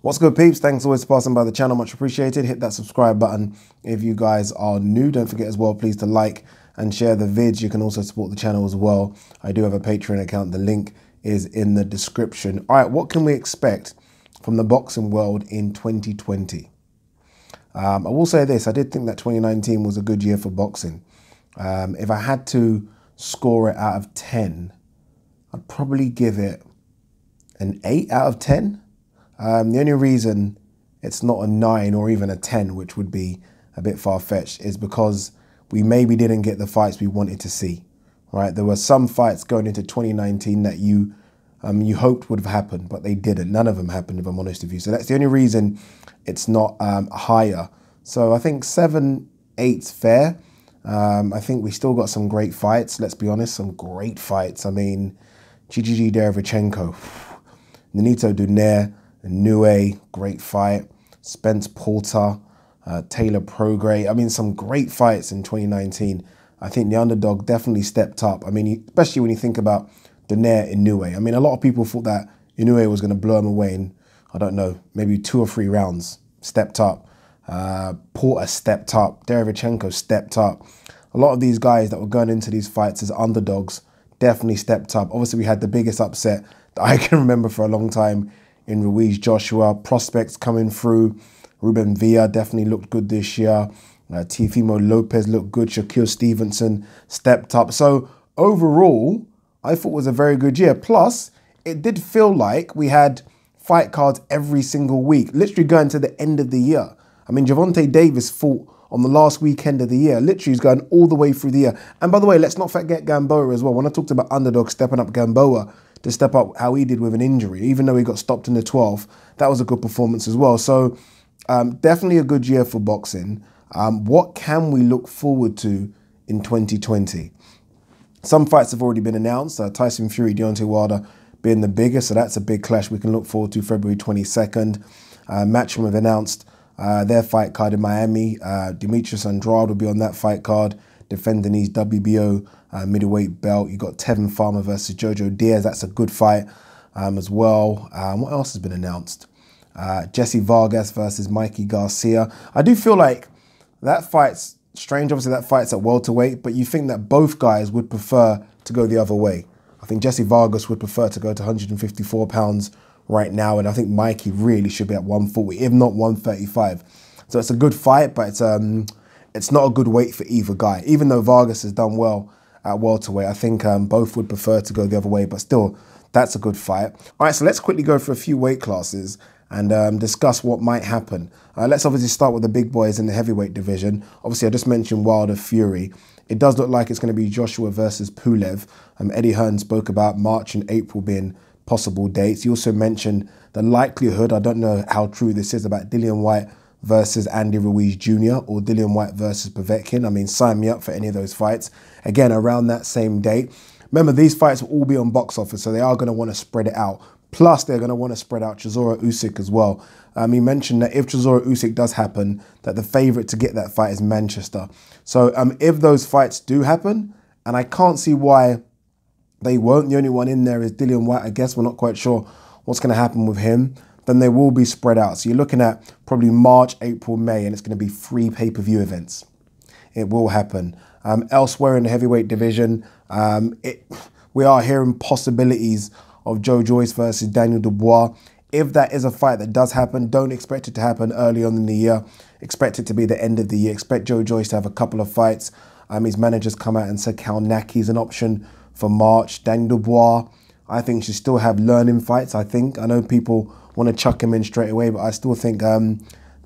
What's good, peeps? Thanks always for passing by the channel. Much appreciated. Hit that subscribe button if you guys are new. Don't forget as well, please, to like and share the vids. You can also support the channel as well. I do have a Patreon account. The link is in the description. All right, what can we expect from the boxing world in 2020? I will say this. I did think that 2019 was a good year for boxing. If I had to score it out of 10, I'd probably give it an 8 out of 10. The only reason it's not a 9 or even a 10, which would be a bit far-fetched, is because we maybe didn't get the fights we wanted to see, right? There were some fights going into 2019 that you hoped would have happened, but they didn't. None of them happened, if I'm honest with you. So that's the only reason it's not higher. So I think 7, 8's fair. I think we still got some great fights, let's be honest, some great fights. I mean, GGG Derevchenko, Nonito Donaire, Inoue, great fight. Spence Porter, Taylor Prograis. I mean, some great fights in 2019. I think the underdog definitely stepped up. I mean, especially when you think about Donaire, Inoue. I mean, a lot of people thought that Inoue was going to blow him away in, I don't know, maybe 2 or 3 rounds. Stepped up. Porter stepped up. Derevchenko stepped up. A lot of these guys that were going into these fights as underdogs definitely stepped up. Obviously, we had the biggest upset that I can remember for a long time in Ruiz Joshua. Prospects coming through. Ruben Villa definitely looked good this year. Teofimo Lopez looked good. Shakur Stevenson stepped up. So overall, I thought it was a very good year. Plus, it did feel like we had fight cards every single week, literally going to the end of the year. I mean, Gervonta Davis fought on the last weekend of the year. Literally, he's going all the way through the year. And by the way, let's not forget Gamboa as well. When I talked about underdogs stepping up, Gamboa to step up how he did with an injury, even though he got stopped in the 12th, that was a good performance as well. So definitely a good year for boxing. What can we look forward to in 2020? Some fights have already been announced. Tyson Fury, Deontay Wilder being the biggest, so that's a big clash we can look forward to February 22nd. Matchroom have announced their fight card in Miami. Demetrius Andrade will be on that fight card, defending his WBO middleweight belt. You got Tevin Farmer versus Jojo Diaz. That's a good fight as well. What else has been announced? Jesse Vargas versus Mikey Garcia. I do feel like that fight's strange. Obviously, that fight's at welterweight, but you think that both guys would prefer to go the other way. I think Jesse Vargas would prefer to go to 154 pounds right now, and I think Mikey really should be at 140, if not 135. So it's a good fight, but it's not a good weight for either guy. Even though Vargas has done well at welterweight, I think both would prefer to go the other way, but still, that's a good fight. All right, so let's quickly go for a few weight classes and discuss what might happen. Let's obviously start with the big boys in the heavyweight division. Obviously, I just mentioned Wilder Fury. It does look like it's going to be Joshua versus Pulev. Eddie Hearn spoke about March and April being possible dates. He also mentioned the likelihood, I don't know how true this is, about Dillian Whyte versus Andy Ruiz Jr. or Dillian Whyte versus Povetkin. I mean, sign me up for any of those fights. Again, around that same date. Remember, these fights will all be on box office, so they are going to want to spread it out. Plus, they're going to want to spread out Chisora Usyk as well. He mentioned that if Chisora Usyk does happen, that the favourite to get that fight is Manchester. So if those fights do happen, and I can't see why they won't, the only one in there is Dillian Whyte. I guess we're not quite sure what's going to happen with him. Then they will be spread out. So you're looking at probably March, April, May, and it's going to be 3 pay-per-view events. It will happen. Elsewhere in the heavyweight division, we are hearing possibilities of Joyce versus Daniel Dubois. If that is a fight that does happen, don't expect it to happen early on in the year. Expect it to be the end of the year. Expect Joyce to have a couple of fights. His managers come out and said Kalnacki is an option for March. Daniel Dubois, I think, should still have learning fights, I think. I know people want to chuck him in straight away, but I still think there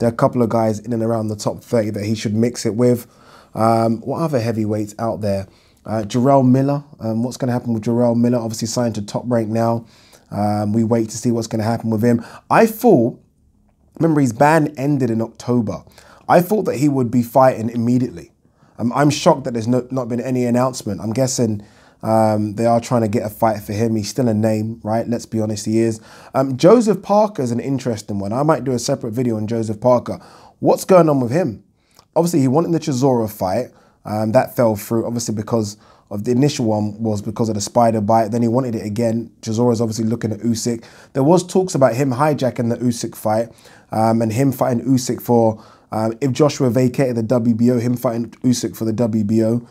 are a couple of guys in and around the top 30 that he should mix it with. What other heavyweights out there? Darrell Miller. What's going to happen with Darrell Miller? Obviously signed to Top Rank now. We wait to see what's going to happen with him. I thought, remember his ban ended in October. I thought that he would be fighting immediately. I'm shocked that there's not been any announcement. I'm guessing they are trying to get a fight for him. He's still a name, right? Let's be honest, he is. Joseph Parker is an interesting one. I might do a separate video on Joseph Parker. What's going on with him? Obviously, he wanted the Chisora fight. That fell through, obviously, because of the initial one was because of the spider bite. Then he wanted it again. Chisora's obviously looking at Usyk. There was talks about him hijacking the Usyk fight and him fighting Usyk for, if Joshua vacated the WBO, him fighting Usyk for the WBO.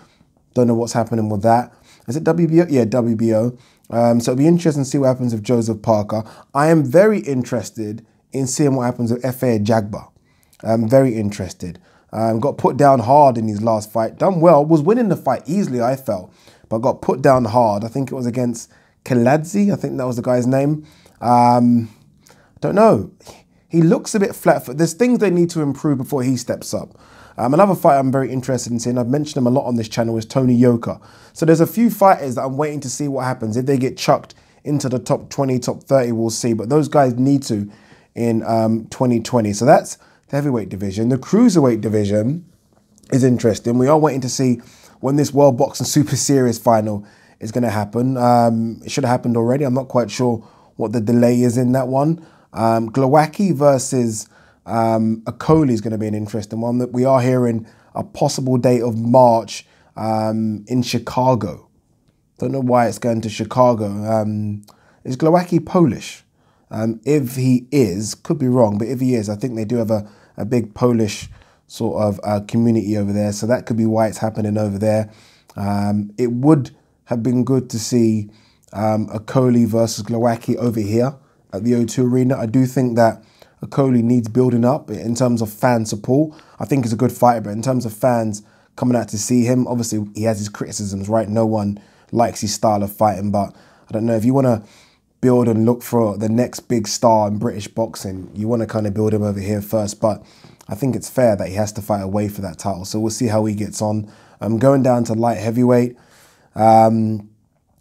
Don't know what's happening with that. Is it WBO? Yeah, WBO. So it'll be interesting to see what happens with Joseph Parker. I am very interested in seeing what happens with Efe Jagba. I'm very interested. Got put down hard in his last fight. Done well. Was winning the fight easily, I felt. But got put down hard. I think it was against Kaladze. I think that was the guy's name. Don't know. He looks a bit flat-footed. There's things they need to improve before he steps up. Another fight I'm very interested in seeing, I've mentioned him a lot on this channel, is Tony Yoka. So there's a few fighters that I'm waiting to see what happens. If they get chucked into the top 20, top 30, we'll see. But those guys need to in 2020. So that's the heavyweight division. The cruiserweight division is interesting. We are waiting to see when this World Boxing Super Series final is going to happen. It should have happened already. I'm not quite sure what the delay is in that one. Glowacki versus Coley is going to be an interesting one. That we are hearing a possible date of March in Chicago. Don't know why it's going to Chicago. Is Glowacki Polish? If he is, could be wrong, but if he is, I think they do have a big Polish sort of community over there. So that could be why it's happening over there. It would have been good to see a Coley versus Glowacki over here at the O2 Arena. I do think that a Coley needs building up in terms of fan support. I think he's a good fighter, but in terms of fans coming out to see him, obviously he has his criticisms, right? No one likes his style of fighting, but I don't know, if you want to build and look for the next big star in British boxing, you want to kind of build him over here first. But I think it's fair that he has to fight away for that title. So we'll see how he gets on. Going down to light heavyweight. I'm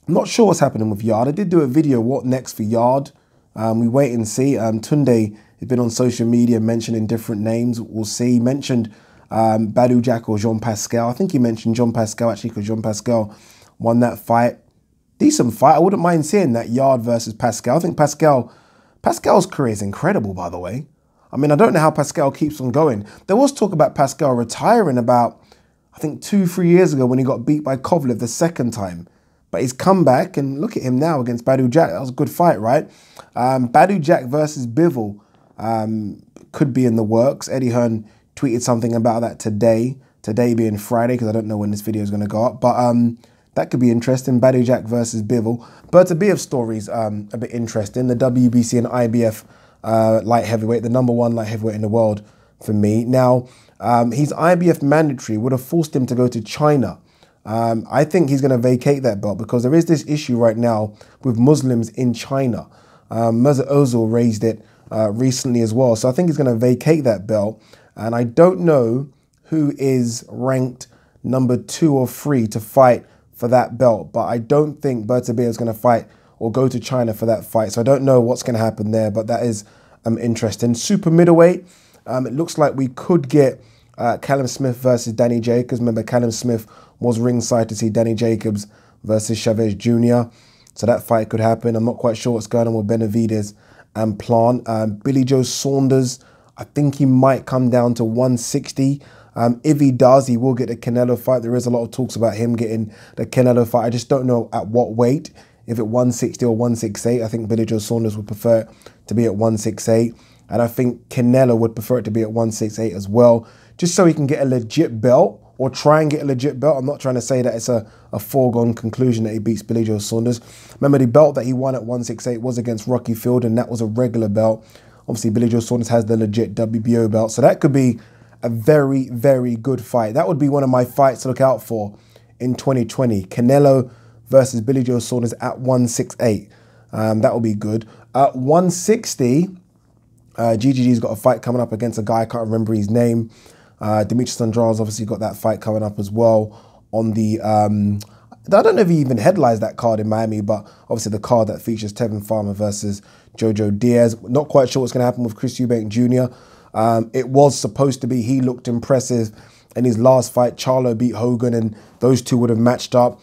not sure what's happening with Yard. I did do a video, what next for Yard. We wait and see. Tunde has been on social media mentioning different names. We'll see. He mentioned Badou Jack or Jean Pascal. I think he mentioned Jean Pascal actually, because Jean Pascal won that fight. Decent fight. I wouldn't mind seeing that, Yard versus Pascal. I think Pascal's career is incredible, by the way. I mean, I don't know how Pascal keeps on going. There was talk about Pascal retiring about, I think, 2-3 years ago when he got beat by Kovalev the second time. But he's come back, and look at him now against Badou Jack. That was a good fight, right? Badou Jack versus Bivol could be in the works. Eddie Hearn tweeted something about that today. Today being Friday, because I don't know when this video is going to go up. But that could be interesting. Badou Jack versus Bivol. Berto Biev's story's a bit interesting. The WBC and IBF light heavyweight, the #1 light heavyweight in the world for me. Now, his IBF mandatory would have forced him to go to China. I think he's going to vacate that belt because there is this issue right now with Muslims in China. Mesut Ozil raised it recently as well. So I think he's going to vacate that belt. And I don't know who is ranked #2 or 3 to fight for that belt. But I don't think Berto Biev's going to fight or go to China for that fight. So I don't know what's going to happen there. But that is interesting. Super middleweight. It looks like we could get Callum Smith versus Danny Jacobs. Remember, Callum Smith was ringside to see Danny Jacobs versus Chavez Jr. So that fight could happen. I'm not quite sure what's going on with Benavidez and Plant. Billy Joe Saunders, I think he might come down to 160. If he does, he will get the Canelo fight. There is a lot of talks about him getting the Canelo fight. I just don't know at what weight. If at 160 or 168, I think Billy Joe Saunders would prefer it to be at 168. And I think Canelo would prefer it to be at 168 as well, just so he can get a legit belt or try and get a legit belt. I'm not trying to say that it's a foregone conclusion that he beats Billy Joe Saunders. Remember, the belt that he won at 168 was against Rocky Field, and that was a regular belt. Obviously, Billy Joe Saunders has the legit WBO belt. So that could be a very, very good fight. That would be one of my fights to look out for in 2020. Canelo versus Billy Joe Saunders at 168. That will be good. At 160, GGG's got a fight coming up against a guy, I can't remember his name. Demetrius Andrade's obviously got that fight coming up as well on the, I don't know if he even headlines that card in Miami, but obviously the card that features Tevin Farmer versus Jojo Diaz. Not quite sure what's going to happen with Chris Eubank Jr. It was supposed to be, he looked impressive in his last fight. Charlo beat Hogan and those two would have matched up.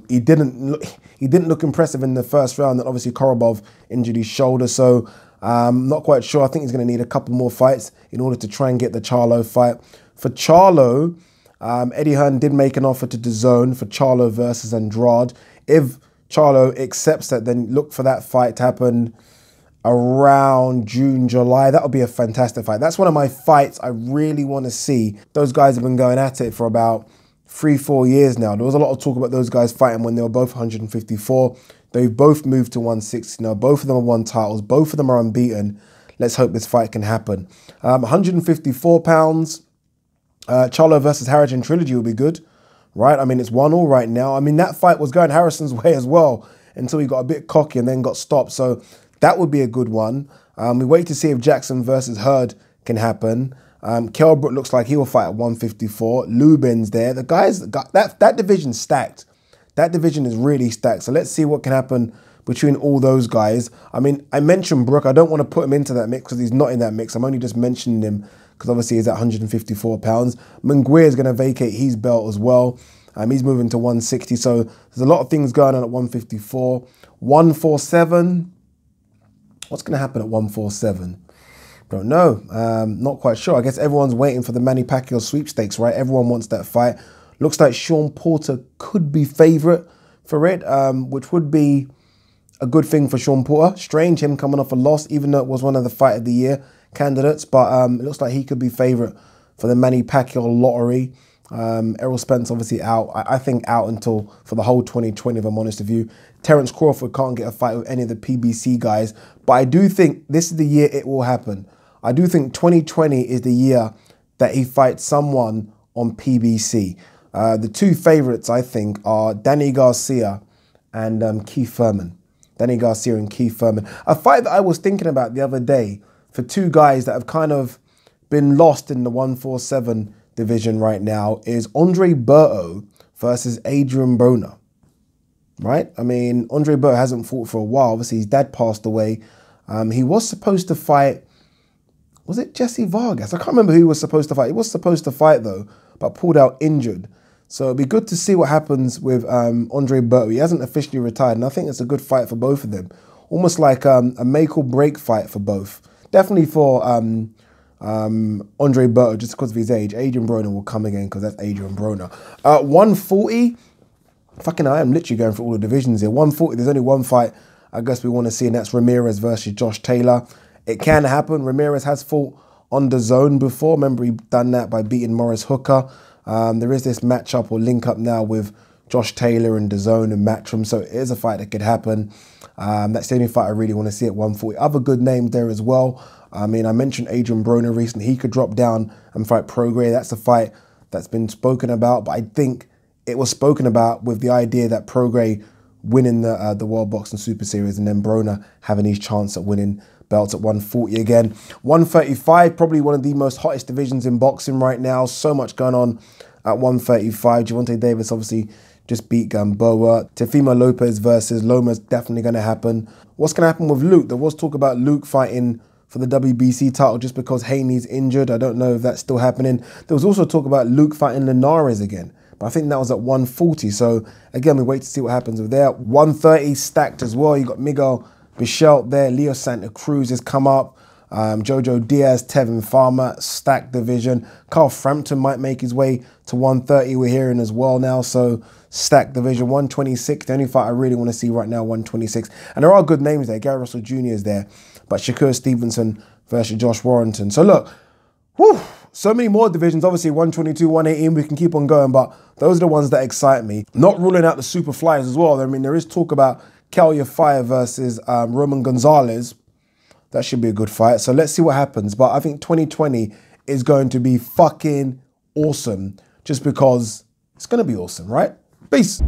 He didn't look impressive in the first round, and obviously Korobov injured his shoulder, so not quite sure. I think he's going to need a couple more fights in order to try and get the Charlo fight. For Charlo, Eddie Hearn did make an offer to DAZN for Charlo versus Andrade. If Charlo accepts that, then look for that fight to happen around June, July. That would be a fantastic fight. That's one of my fights I really want to see. Those guys have been going at it for about 3-4 years now. There was a lot of talk about those guys fighting when they were both 154. They've both moved to 160 now. Both of them have won titles. Both of them are unbeaten. Let's hope this fight can happen. 154 pounds. Charlo versus Harrison Trilogy will be good, right? I mean, it's 1-1 right now. I mean, that fight was going Harrison's way as well until he got a bit cocky and then got stopped. So that would be a good one. We wait to see if Jackson versus Hurd can happen. Kell Brook looks like he will fight at 154. Lubin's there. The guys, that division's stacked. That division is really stacked. So let's see what can happen between all those guys. I mean, I mentioned Brook. I don't want to put him into that mix because he's not in that mix. I'm only just mentioning him because obviously he's at 154 pounds. Munguia is going to vacate his belt as well. He's moving to 160. So there's a lot of things going on at 154. 147. What's going to happen at 147? Don't know. Not quite sure. I guess everyone's waiting for the Manny Pacquiao sweepstakes, right? Everyone wants that fight. Looks like Sean Porter could be favourite for it, which would be a good thing for Sean Porter. Strange him coming off a loss, even though it was one of the Fight of the Year candidates. But it looks like he could be favourite for the Manny Pacquiao lottery. Errol Spence obviously out. I think out until for the whole 2020, if I'm honest with you. Terence Crawford can't get a fight with any of the PBC guys. But I do think this is the year it will happen. I do think 2020 is the year that he fights someone on PBC. The two favourites, I think, are Danny Garcia and Keith Thurman. Danny Garcia and Keith Thurman. A fight that I was thinking about the other day for two guys that have kind of been lost in the 147 division right now is Andre Berto versus Adrien Broner. Right? I mean, Andre Berto hasn't fought for a while. Obviously, his dad passed away. He was supposed to fight, was it Jesse Vargas? I can't remember who he was supposed to fight. He was supposed to fight, though, but pulled out injured. So it'd be good to see what happens with Andre Berto. He hasn't officially retired, and I think it's a good fight for both of them. Almost like a make or break fight for both. Definitely for Andre Berto, just because of his age. Adrien Broner will come again because that's Adrien Broner. 140, fucking I am literally going through all the divisions here. 140, there's only one fight I guess we want to see, and that's Ramirez versus Josh Taylor. It can happen. Ramirez has fought on DAZN before. Remember, he done that by beating Morris Hooker. There is this matchup or link up now with Josh Taylor and DAZN and Matchroom, so it is a fight that could happen. That's the only fight I really want to see at 140. Other good names there as well. I mean, I mentioned Adrien Broner recently. He could drop down and fight Prograis. That's a fight that's been spoken about, but I think it was spoken about with the idea that Prograis winning the World Boxing Super Series and then Broner having his chance at winning belts at 140 again. 135, probably one of the most hottest divisions in boxing right now. So much going on at 135. Gervonta Davis obviously just beat Gamboa. Teofimo Lopez versus Loma is definitely going to happen. What's going to happen with Luke? There was talk about Luke fighting for the WBC title just because Haney's injured. I don't know if that's still happening. There was also talk about Luke fighting Linares again, but I think that was at 140. So again, we wait to see what happens with there. 130 stacked as well. You got Miguel Bichelt there. Leo Santa Cruz has come up. Jojo Diaz, Tevin Farmer, stacked division. Carl Frampton might make his way to 130. We're hearing as well now. So stacked division. 126. The only fight I really want to see right now, 126. And there are good names there. Gary Russell Jr. is there. But Shakur Stevenson versus Josh Warrington. So look, whew, so many more divisions. Obviously 122, 118, we can keep on going. But those are the ones that excite me. Not ruling out the super flyers as well. I mean, there is talk about Cal Fire versus Roman Gonzalez. That should be a good fight. So let's see what happens. But I think 2020 is going to be fucking awesome just because it's going to be awesome, right? Peace.